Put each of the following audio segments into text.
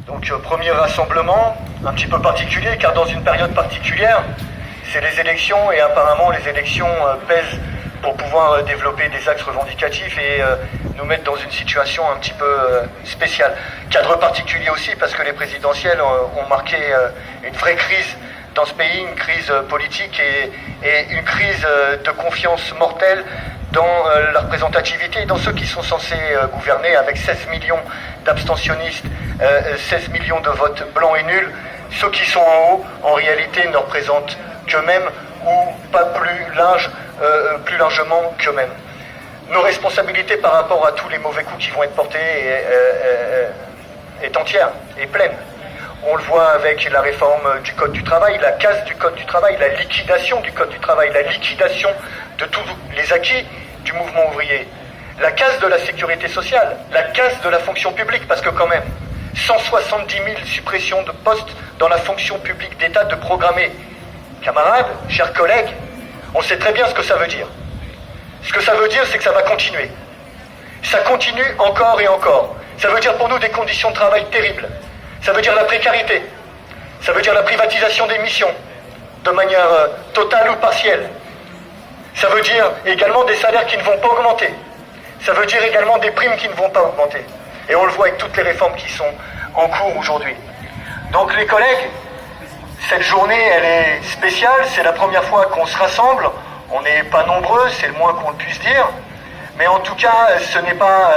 Donc premier rassemblement, un petit peu particulier, car dans une période particulière, c'est les élections, et apparemment les élections pèsent pour pouvoir développer des axes revendicatifs et nous mettre dans une situation un petit peu spéciale. Cadre particulier aussi, parce que les présidentielles ont marqué une vraie crise dans ce pays, une crise politique et une crise de confiance mortelle dans la représentativité et dans ceux qui sont censés gouverner, avec 16 millions d'abstentionnistes, 16 millions de votes blancs et nuls. Ceux qui sont en haut, en réalité, ne représentent qu'eux-mêmes ou pas plus largement qu'eux-mêmes. Nos responsabilités par rapport à tous les mauvais coups qui vont être portés est entière et pleine. On le voit avec la réforme du Code du travail, la casse du Code du travail, la liquidation du Code du travail, la liquidation de tous les acquis du mouvement ouvrier, la casse de la sécurité sociale, la casse de la fonction publique, parce que quand même, 170 000 suppressions de postes dans la fonction publique d'État de programmer. Camarades, chers collègues, on sait très bien ce que ça veut dire. Ce que ça veut dire, c'est que ça va continuer. Ça continue encore et encore. Ça veut dire pour nous des conditions de travail terribles. Ça veut dire la précarité. Ça veut dire la privatisation des missions, de manière totale ou partielle. Ça veut dire également des salaires qui ne vont pas augmenter. Ça veut dire également des primes qui ne vont pas augmenter. Et on le voit avec toutes les réformes qui sont en cours aujourd'hui. Donc les collègues, cette journée, elle est spéciale. C'est la première fois qu'on se rassemble. On n'est pas nombreux, c'est le moins qu'on puisse dire. Mais en tout cas, ce n'est pas...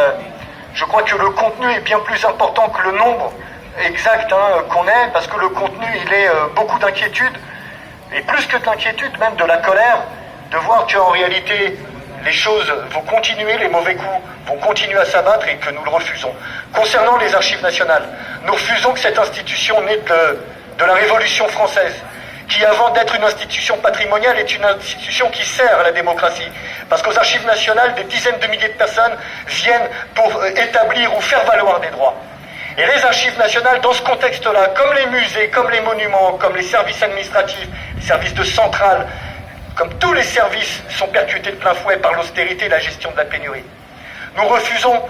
je crois que le contenu est bien plus important que le nombre exact qu'on est, parce que le contenu, il est beaucoup d'inquiétude, et plus que d'inquiétude, même de la colère, de voir qu'en réalité, les choses vont continuer, les mauvais coups vont continuer à s'abattre et que nous le refusons. Concernant les archives nationales, nous refusons que cette institution née de la Révolution française, qui avant d'être une institution patrimoniale est une institution qui sert à la démocratie. Parce qu'aux archives nationales, des dizaines de milliers de personnes viennent pour établir ou faire valoir des droits. Et les archives nationales, dans ce contexte-là, comme les musées, comme les monuments, comme les services administratifs, les services de centrale, comme tous les services sont percutés de plein fouet par l'austérité et la gestion de la pénurie. Nous refusons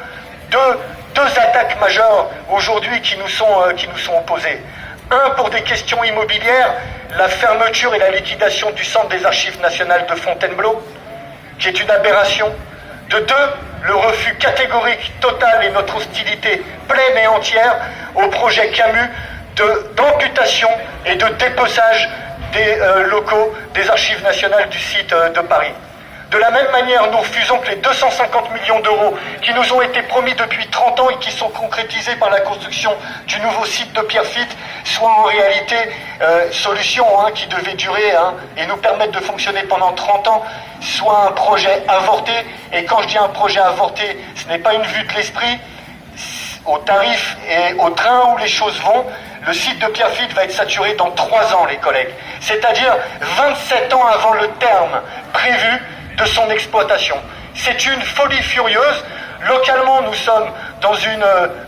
deux attaques majeures aujourd'hui qui nous sont opposées. Un, pour des questions immobilières, la fermeture et la liquidation du centre des archives nationales de Fontainebleau, qui est une aberration. De deux, le refus catégorique, total et notre hostilité pleine et entière au projet Camus d'amputation et de dépeçage des locaux des archives nationales du site de Paris. De la même manière, nous refusons que les 250 millions d'euros qui nous ont été promis depuis 30 ans et qui sont concrétisés par la construction du nouveau site de Pierrefitte soient en réalité solution qui devait durer et nous permettre de fonctionner pendant 30 ans, soit un projet avorté. Et quand je dis un projet avorté, ce n'est pas une vue de l'esprit. Au tarif et au train où les choses vont, le site de Pierrefitte va être saturé dans 3 ans, les collègues. C'est-à-dire 27 ans avant le terme prévu de son exploitation. C'est une folie furieuse. Localement, nous sommes dans une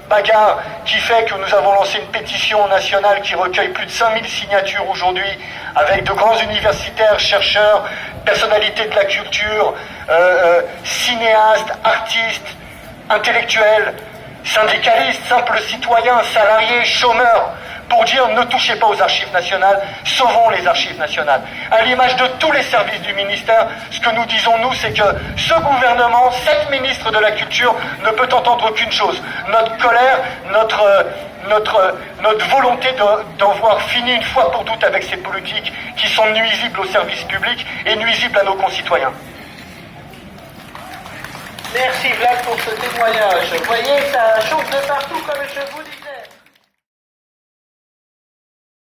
bagarre qui fait que nous avons lancé une pétition nationale qui recueille plus de 5000 signatures aujourd'hui, avec de grands universitaires, chercheurs, personnalités de la culture, cinéastes, artistes, intellectuels, syndicalistes, simples citoyens, salariés, chômeurs, pour dire ne touchez pas aux archives nationales, sauvons les archives nationales. À l'image de tous les services du ministère, ce que nous disons nous, c'est que ce gouvernement, cette ministre de la Culture, ne peut entendre qu'une chose, notre colère, notre volonté d'en voir fini une fois pour toutes avec ces politiques qui sont nuisibles au service public et nuisibles à nos concitoyens. Merci Vlad pour ce témoignage. Vous voyez, ça chauffe de partout comme je vous dis.